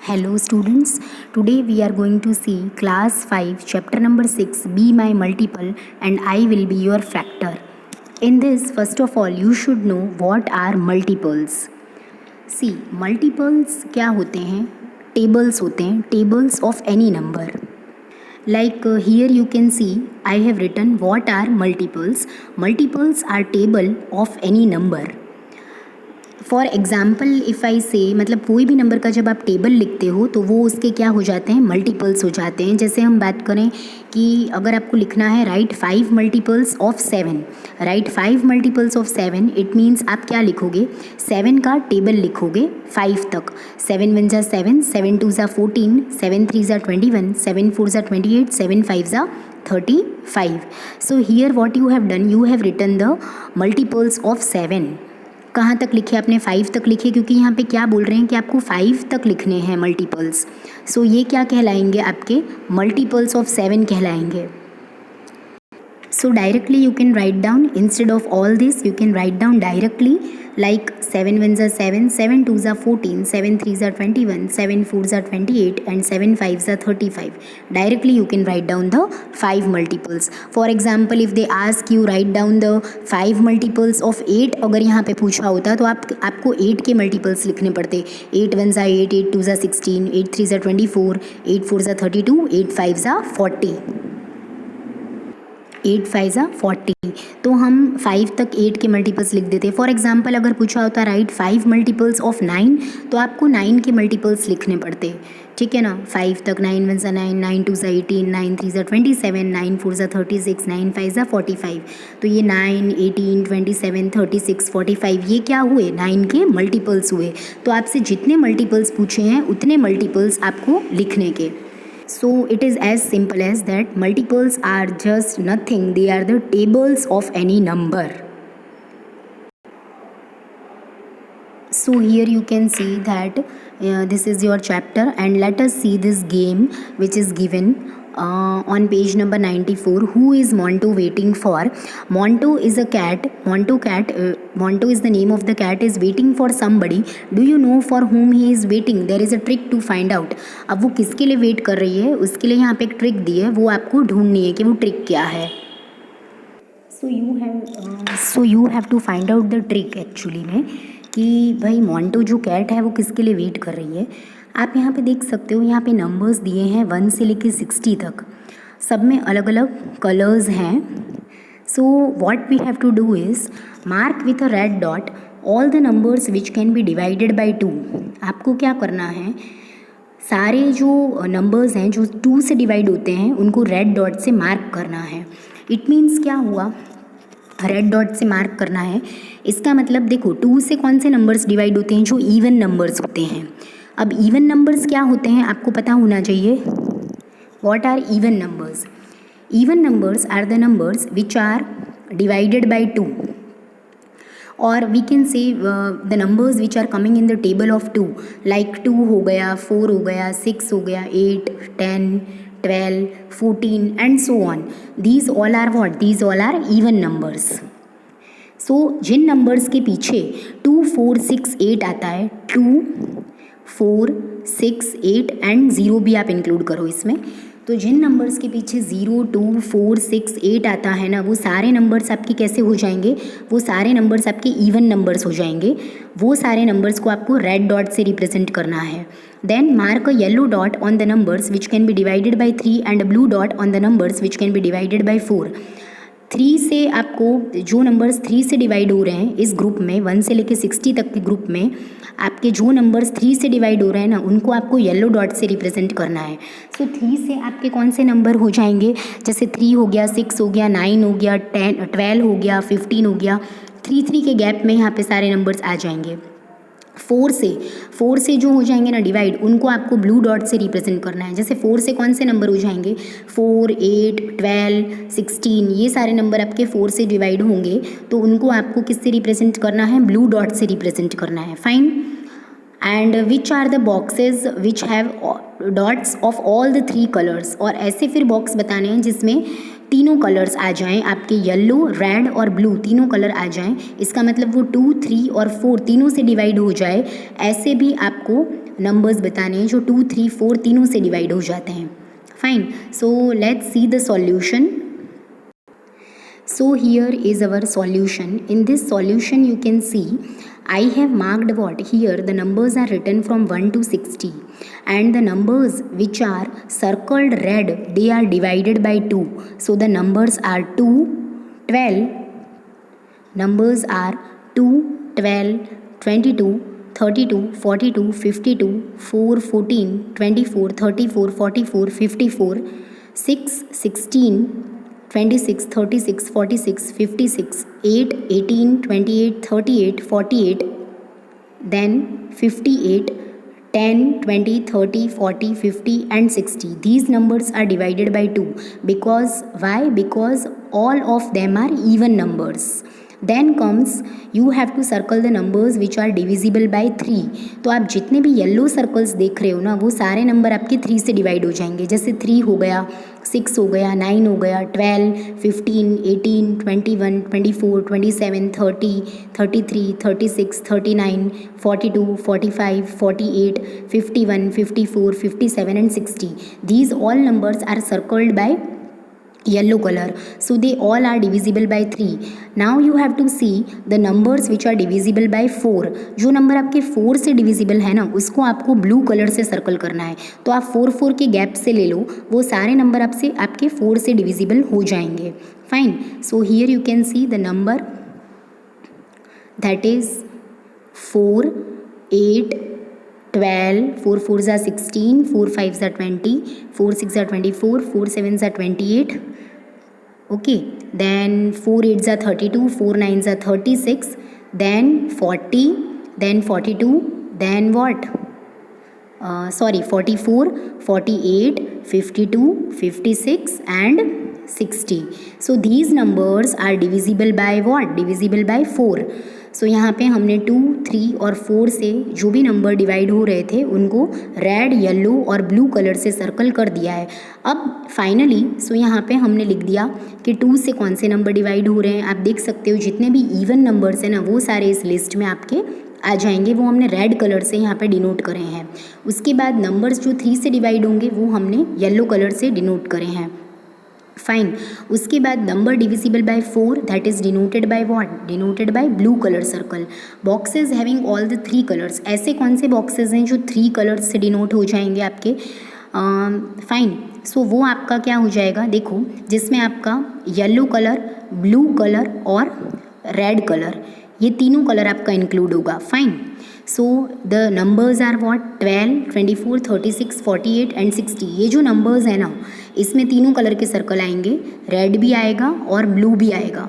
Hello students, today we are going to see class 5 chapter number 6 Be My Multiple and I will be your factor. In this, first of all you should know what are multiples. See, multiples क्या होते हैं? Tables होते हैं, tables of any number. Like here you can see I have written what are multiples. Multiples are table of any number. For example if I से मतलब कोई भी number का जब आप टेबल लिखते हो तो वो उसके क्या हो जाते हैं, मल्टीपल्स हो जाते हैं. जैसे हम बात करें कि अगर आपको लिखना है right 5 multiples of 7, right 5 multiples of 7, it means आप क्या लिखोगे, 7 का टेबल लिखोगे 5 तक. 7 1 ज़ा 7, 7 2 ज़ा 14, 7 3 ज़ा 21, 7 4 ज़ा 28, 7 5 ज़ा 35. So here what you have done, you have written the multiples of 7. कहाँ तक लिखे आपने, 5 तक लिखे, क्योंकि यहाँ पे क्या बोल रहे हैं कि आपको 5 तक लिखने हैं मल्टीपल्स. सो ये क्या कहलाएंगे, आपके मल्टीपल्स ऑफ 7 कहलाएंगे. So directly you can write down, instead of all this you can write down directly like 7 1 are 7, 7 2 are 14, 7 3 are 21, 7 4 are 28 and 7 5 are 35. Directly you can write down the 5 multiples. For example if they ask you write down the 5 multiples of 8, अगर यहाँ पे पूछा होता तो आपको 8 के multiples लिखने पड़ते. 8 1 are 8, 8 2 are 16, 8 3 are 24, 8 4 are 32, 8 5 are 40. 8 5 ज़ा 40. तो हम 5 तक 8 के मल्टीपल्स लिख देते. फॉर एग्जांपल अगर पूछा होता राइट 5 मल्टीपल्स ऑफ 9, तो आपको 9 के मल्टीपल्स लिखने पड़ते. ठीक है ना. 5 तक 9 1 ज़ा 9, 9 2 ज़ा 18, 9 3 ज़ा 27, 9 4 ज़ा 36, 9 5 ज़ा 45. तो ये 9 18 27 36 45 ये क्या हुए, 9 के मल्टीपल्स हुए. तो आपसे जितने मल्टीपल्स पूछे हैं उतने मल्टीपल्स आपको लिखने के. So it is as simple as that. Multiples are just nothing, they are the tables of any number. So here you can see that this is your chapter, and let us see this game which is given on page number 94. Who is Monto waiting for? Monto is a cat. Monto is the name of the cat, is waiting for somebody. Do you know for whom he is waiting? There is a trick to find out. अब वो किसके लिए wait कर रही है उसके लिए यहाँ पे एक ट्रिक दी है, वो आपको ढूंढनी है कि वो ट्रिक क्या है. So you have to find out the trick actually में कि भाई मोंटो जो कैट है वो किसके लिए वेट कर रही है. आप यहाँ पे देख सकते हो, यहाँ पे नंबर्स दिए हैं 1 से लेके 60 तक, सब में अलग अलग कलर्स हैं. So what we have to do is mark with a red dot all the numbers which can be divided by 2. आपको क्या करना है, सारे जो नंबर्स हैं जो 2 से डिवाइड होते हैं उनको रेड डॉट से मार्क करना है. इट मीन्स क्या हुआ, रेड डॉट से मार्क करना है. इसका मतलब देखो 2 से कौन से नंबर्स डिवाइड होते हैं, जो इवन नंबर्स होते हैं. अब इवन नंबर्स क्या होते हैं आपको पता होना चाहिए. What are even numbers? Even numbers are the numbers which are divided by 2, और we can say the numbers which are coming in the table of 2, like 2 हो गया, 4 हो गया, 6 हो गया, 8 10 12 14 and so on. These all are what? These all are even numbers. So जिन numbers के पीछे 2 4 6 8 आता है, 2 4 6 8 एंड 0 भी आप इंक्लूड करो इसमें, तो जिन नंबर्स के पीछे 0 2 4 6 8 आता है ना, वो सारे नंबर्स आपके कैसे हो जाएंगे, वो सारे नंबर्स आपके इवन नंबर्स हो जाएंगे. वो सारे नंबर्स को आपको रेड डॉट से रिप्रेजेंट करना है. Then mark a yellow dot on the numbers which can be divided by 3 and a blue dot on the numbers which can be divided by 4. 3 से आपको जो नंबर्स 3 से डिवाइड हो रहे हैं इस ग्रुप में, 1 से लेके 60 तक के ग्रुप में आपके जो नंबर्स 3 से डिवाइड हो रहे हैं ना, उनको आपको येलो डॉट से रिप्रेजेंट करना है. सो 3 से आपके कौन से नंबर हो जाएंगे, जैसे 3 हो गया, 6 हो गया, 9 हो गया, 10 12 हो गया, 15 हो गया. 3 के गैप में यहाँ पे सारे नंबर्स आ जाएंगे. 4 से जो हो जाएंगे ना डिवाइड, उनको आपको ब्लू डॉट से रिप्रेजेंट करना है. जैसे 4 से कौन से नंबर हो जाएंगे, 4 8 12 16, ये सारे नंबर आपके 4 से डिवाइड होंगे, तो उनको आपको किससे रिप्रेजेंट करना है, ब्लू डॉट से रिप्रेजेंट करना है. Fine. And which are the boxes which have dots of all the 3 colours. और ऐसे फिर बॉक्स बताने हैं जिसमें तीनों कलर्स आ जाएं आपके, येलो, रेड और ब्लू तीनों कलर आ जाएं, इसका मतलब वो 2, 3 और 4 तीनों से डिवाइड हो जाए, ऐसे भी आपको नंबर्स बताने हैं जो 2, 3, 4 तीनों से डिवाइड हो जाते हैं. Fine. So let's see the solution. So here is our solution. In this solution you can see I have marked what? Here the numbers are written from 1 to 60 and the numbers which are circled red, they are divided by 2. So the numbers are 2, 12, numbers are 2, 12, 22, 32, 42, 52, 4, 14, 24, 34, 44, 54, 6, 16, 26, 36, 46, 56, 8, 18, 28, 38, 48, then 58, 10, 20, 30, 40, 50 and 60. These numbers are divided by 2. Because why? Because all of them are even numbers. Then comes you have to circle the numbers which are divisible by 3. तो आप जितने भी yellow circles देख रहे हो ना, वो सारे नंबर आपके 3 से डिवाइड हो जाएंगे. जैसे 3 हो गया, 6 हो गया, 9 हो गया, 12, 15, 18, 21, 24, 27, 30, 33, 36, 39, 42, 45, 48, 51, 54, 57 and 60. These all numbers are circled by yellow color, so they all are divisible by 3. Now you have to see the numbers which are divisible by 4. जो नंबर आपके 4 से डिविजिबल है ना, उसको आपको ब्लू कलर से सर्कल करना है. तो आप 4 4 के गैप से ले लो, वो सारे नंबर आपसे आपके 4 से डिविजिबल हो जाएंगे. Fine. So here you can see the number that is 4, 8, 12, 4 4s are 16, 4 5s are 20, 4 6 are 24, 4 7s are 28. Okay, then 4 8s are 32, 4 9s are 36, then 40, then 42, then what? 44, 48, 52, 56 and 60. So these numbers are divisible by what? Divisible by 4. सो यहाँ पे हमने 2, 3 और 4 से जो भी number divide हो रहे थे उनको रेड, येलो और ब्लू कलर से सर्कल कर दिया है. अब फाइनली यहाँ पे हमने लिख दिया कि 2 से कौन से नंबर डिवाइड हो रहे हैं. आप देख सकते हो जितने भी इवन नंबर्स हैं ना, वो सारे इस लिस्ट में आपके आ जाएंगे. वो हमने रेड कलर से यहाँ पे डिनोट करे हैं. उसके बाद नंबर्स जो 3 से डिवाइड होंगे वो हमने येलो कलर से डिनोट करे हैं. फाइन. उसके बाद number divisible by 4 that is denoted by what? Denoted by blue colour circle. Boxes having all the 3 colours. ऐसे कौन से बॉक्सेस हैं जो 3 कलर्स से डिनोट हो जाएंगे आपके? फाइन. सो वो आपका क्या हो जाएगा, देखो, जिसमें आपका येलो कलर, ब्लू कलर और रेड कलर, ये तीनों कलर आपका इंक्लूड होगा. Fine. So the numbers are what? 12, 24, 36, 48 and 60. ये जो नंबर्स हैं ना, इसमें तीनों कलर के सर्कल आएंगे, रेड भी आएगा और ब्लू भी आएगा.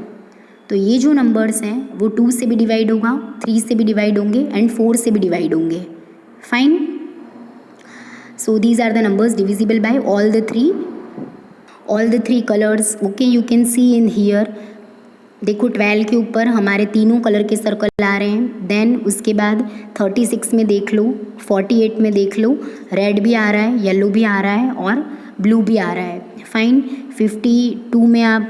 तो ये जो नंबर्स हैं वो 2 से भी डिवाइड होगा, 3 से भी डिवाइड होंगे एंड 4 से भी डिवाइड होंगे. Fine. So these are the numbers divisible by all the 3 colours. Okay, you can see in here. देखो 12 के ऊपर हमारे तीनों कलर के सर्कल आ रहे हैं. देन उसके बाद 36 में देख लो, 48 में देख लो, रेड भी आ रहा है, येलो भी आ रहा है और ब्लू भी आ रहा है. फाइन. 52 में आप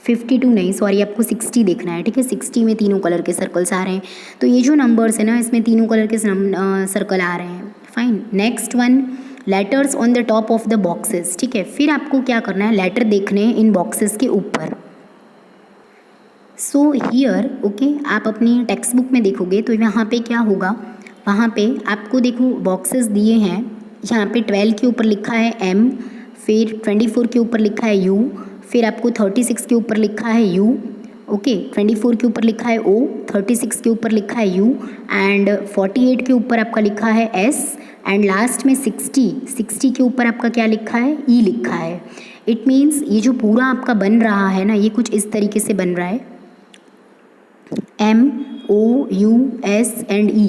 52 नहीं, सॉरी, आपको 60 देखना है. ठीक है, 60 में तीनों कलर के सर्कल्स आ रहे हैं. तो ये जो नंबर्स है ना, इसमें तीनों कलर के सर्कल आ रहे हैं. Fine. Next one, letters on the top of the boxes. ठीक है, फिर आपको क्या करना है, लेटर देखने हैं इन बॉक्सेस के ऊपर. सो हियर ओके, आप अपनी टेक्स्ट बुक में देखोगे तो यहाँ पे क्या होगा, वहाँ पे आपको देखो बॉक्सेस दिए हैं. यहाँ पे 12 के ऊपर लिखा है M, फिर 24 के ऊपर लिखा है U, फिर आपको 36 के ऊपर लिखा है U. ओके, 24 के ऊपर लिखा है O, 36 के ऊपर लिखा है U एंड 48 के ऊपर आपका लिखा है S एंड लास्ट में 60 के ऊपर आपका क्या लिखा है? E लिखा है. इट मीन्स ये जो पूरा आपका बन रहा है ना, ये कुछ इस तरीके से बन रहा है, M, O, U, S and E.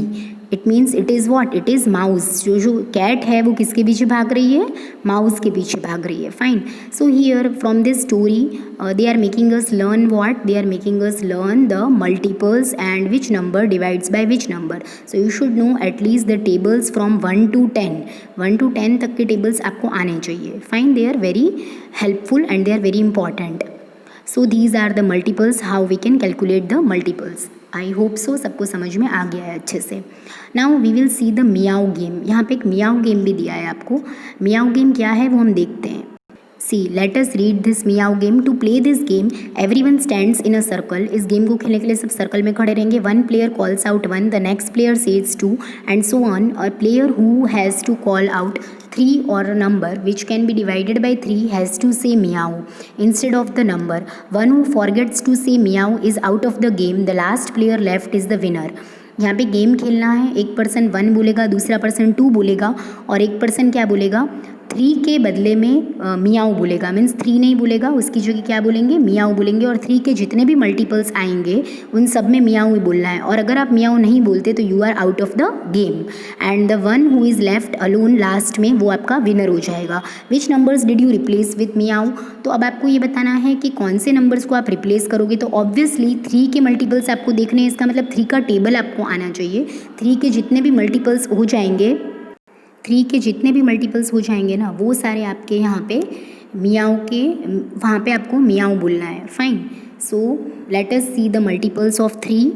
It means it is what, it is mouse. जो कैट है वो किसके पीछे भाग रही है, माउस के पीछे भाग रही है। Fine. So here from this story they are making us learn what, they are making us learn the multiples and which number divides by which number. So you should know at least the tables from 1 to 10, 1 to 10 तक के tables आपको आने चाहिए। Fine, they are very helpful and they are very important. So these are the multiples, how we can calculate the multiples. I hope so सबको समझ में आ गया है अच्छे से। Now we will see the meow game. यहाँ पे एक मियाओ गेम भी दिया है आपको। मियाओ गेम क्या है वो हम देखते हैं। See let us read this meow game. To play this game everyone stands in a circle. इस गेम को खेलने के लिए सब सर्कल में खड़े रहेंगे। One player calls out 1, the next player says 2 and so on. A player who has to call out 3 or a number which can be divided by 3 has to say meow instead of the number. One who forgets to say meow is out of the game. The last player left is the winner. यहाँ पे game खेलना है। एक person 1 बोलेगा, दूसरा person 2 बोलेगा और एक पर्सन क्या बोलेगा, 3 के बदले में मियाओ बोलेगा। मीन्स 3 नहीं बोलेगा, उसकी जगह क्या बोलेंगे, मियाओ बोलेंगे। और 3 के जितने भी मल्टीपल्स आएंगे उन सब में मियाओ ही बोलना है। और अगर आप मियाओ नहीं बोलते तो you are out of the game and the one who is left alone last में वो आपका विनर हो जाएगा। Which numbers did you replace with meow. तो अब आपको ये बताना है कि कौन से नंबर्स को आप रिप्लेस करोगे। तो ऑब्वियसली 3 के मल्टीपल्स आपको देखने हैं, इसका मतलब 3 का टेबल आपको आना चाहिए। 3 के जितने भी मल्टीपल्स हो जाएंगे, 3 के जितने भी मल्टीपल्स हो जाएंगे ना, वो सारे आपके यहाँ पे मियाओ के, वहाँ पे आपको मियाओ बोलना है। Fine. So let us see the multiples of 3.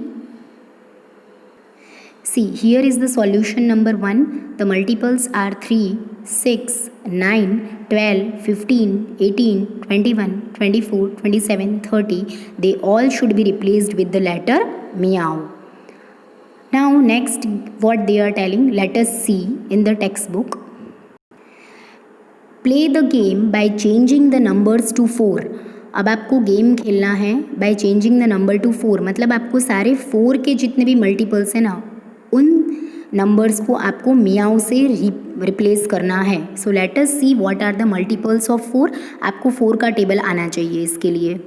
See, here is the solution number 1. The multiples are 3, 6, 9, 12, 15, 18, 21, 24, 27, 30. They all should be replaced with the letter meow. Now next what they are telling, let us see in the textbook. Play the game by changing the numbers to 4. अब आपको game खेलना है by changing the number to 4, मतलब आपको सारे 4 के जितने भी मल्टीपल्स हैं ना, उन नंबर्स को आपको मियाओ से रिप्लेस करना है। So let us see what are the multiples of 4। आपको 4 का टेबल आना चाहिए इसके लिए।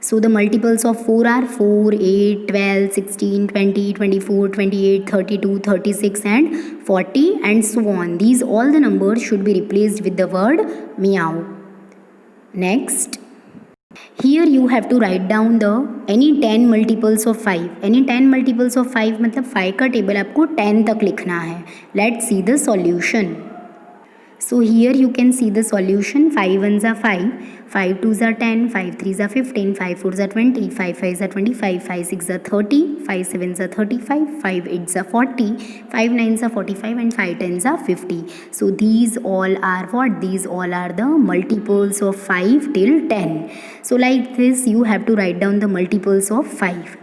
So the multiples of 4 are 4, 8, 12, 16, 20, 24, 28, 32, 36 and 40 and so on. These all the numbers should be replaced with the word meow. Next, here you have to write down the any 10 multiples of 5. Any 10 multiples of 5 मतलब 5 का table आपको 10 तक लिखना है। Let's see the solution. So here you can see the solution. 5 1s are 5, 5 2s are 10, 5 3s are 15, 5 4s are 20, 5 5s are 25, 5 6s are 30, 5 7s are 35, 5 8s are 40, 5 9s are 45 and 5 10s are 50. So these all are what? These all are the multiples of 5 till 10. So like this you have to write down the multiples of 5.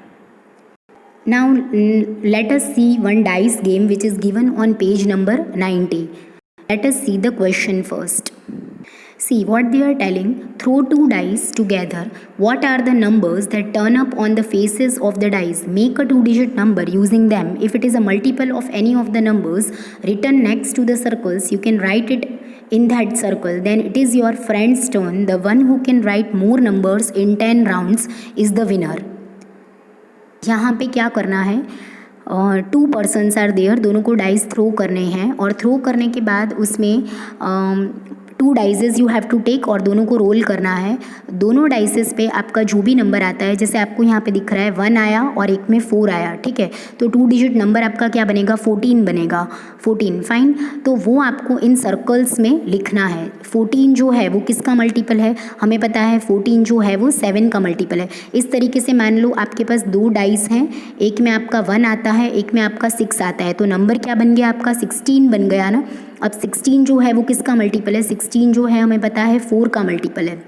Now let us see one dice game which is given on page number 90. Let us see the question first. See what they are telling. Throw 2 dice together. What are the numbers that turn up on the faces of the dice? Make a 2-digit number using them. If it is a multiple of any of the numbers written next to the circles, you can write it in that circle. Then it is your friend's turn. The one who can write more numbers in 10 rounds is the winner. यहाँ पे क्या करना है, 2 persons are there, दोनों को dice throw करने हैं और थ्रो करने के बाद उसमें 2 dices you have to take और दोनों को रोल करना है। दोनों डाइसेस पे आपका जो भी नंबर आता है, जैसे आपको यहाँ पे दिख रहा है 1 आया और एक में 4 आया, ठीक है, तो 2 डिजिट नंबर आपका क्या बनेगा, 14 बनेगा। 14 फाइन। तो वो आपको इन सर्कल्स में लिखना है। 14 जो है वो किसका मल्टीपल है, हमें पता है 14 जो है वो 7 का मल्टीपल है। इस तरीके से मान लो आपके पास 2 डाइस हैं, एक में आपका 1 आता है, एक में आपका 6 आता है, तो नंबर क्या बन गया आपका, 16 बन गया ना। अब 16 जो है वो किसका मल्टीपल है, 16 जो है हमें पता है 4 का मल्टीपल है।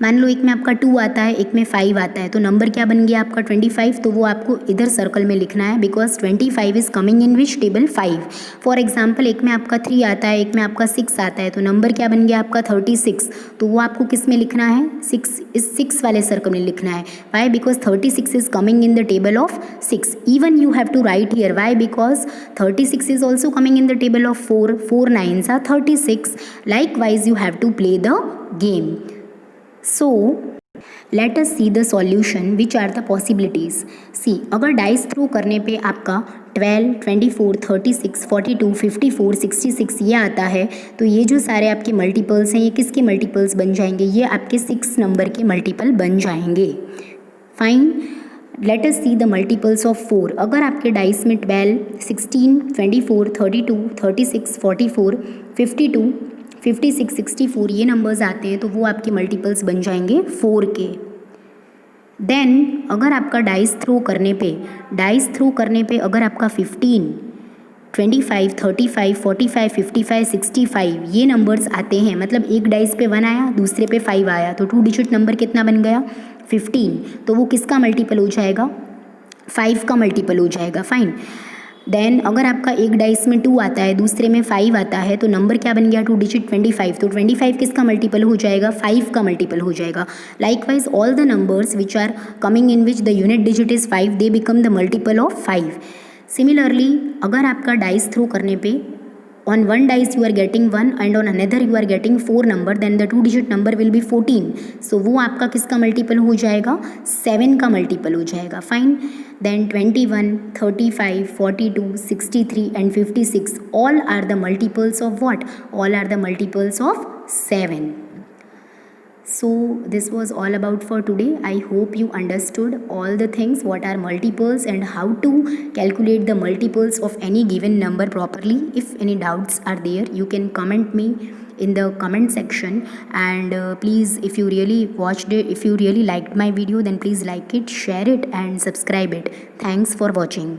मान लो एक में आपका 2 आता है, एक में 5 आता है, तो नंबर क्या बन गया आपका 25, तो वो आपको इधर सर्कल में लिखना है because 25 is coming in which table 5। For example एक में आपका 3 आता है, एक में आपका 6 आता है, तो नंबर क्या बन गया आपका 36, तो वो आपको किस में लिखना है, 6 वाले सर्कल में लिखना है। Why, because 36 is coming in the table of 6। Even you have to write here, why, because 36 is also coming in the table of 4, 4 9s are 36। Likewise you have to play the game. So let us see the solution, which are the possibilities. See, अगर dice throw करने पे आपका 12, 24, 36, 42, 54, 66 ये आता है। तो ये जो सारे आपके मल्टीपल्स हैं ये किसके मल्टीपल्स बन जाएंगे, ये आपके 6 नंबर के मल्टीपल बन जाएंगे। Fine, late us see the multiples of 4। अगर आपके डाइस में 12, 16, 24, 32, 36, 44, 52, 56, 64 ये नंबर्स आते हैं तो वो आपके मल्टीपल्स बन जाएंगे 4 के। देन अगर आपका डाइस थ्रो करने पे अगर आपका 15, 25, 35, 45, 55, 65 ये नंबर्स आते हैं, मतलब एक डाइस पे 1 आया दूसरे पे 5 आया तो 2 डिजिट नंबर कितना बन गया 15, तो वो किसका मल्टीपल हो जाएगा 5 का मल्टीपल हो जाएगा। फाइन, देन अगर आपका एक डाइस में 2 आता है दूसरे में 5 आता है तो नंबर क्या बन गया 2 डिजिट 25, तो 25 किसका मल्टीपल हो जाएगा 5 का मल्टीपल हो जाएगा। Likewise all the numbers which are coming in which the unit digit is 5 they become the multiple of 5। Similarly अगर आपका डाइस थ्रो करने पे on one dice you are getting 1 and on another you are getting 4 number, then the 2 digit number will be 14, so वो आपका किसका multiple हो जाएगा 7 का मल्टीपल हो जाएगा। Fine, then 21, 35, 42, 63 and 56 all are the multiples of what, all are the multiples of 7. So this was all about for today. I hope you understood all the things what are multiples and how to calculate the multiples of any given number properly. If any doubts are there you can comment me in the comment section, and please if you really watched it, if you really liked my video then please like it, share it and subscribe it. Thanks for watching.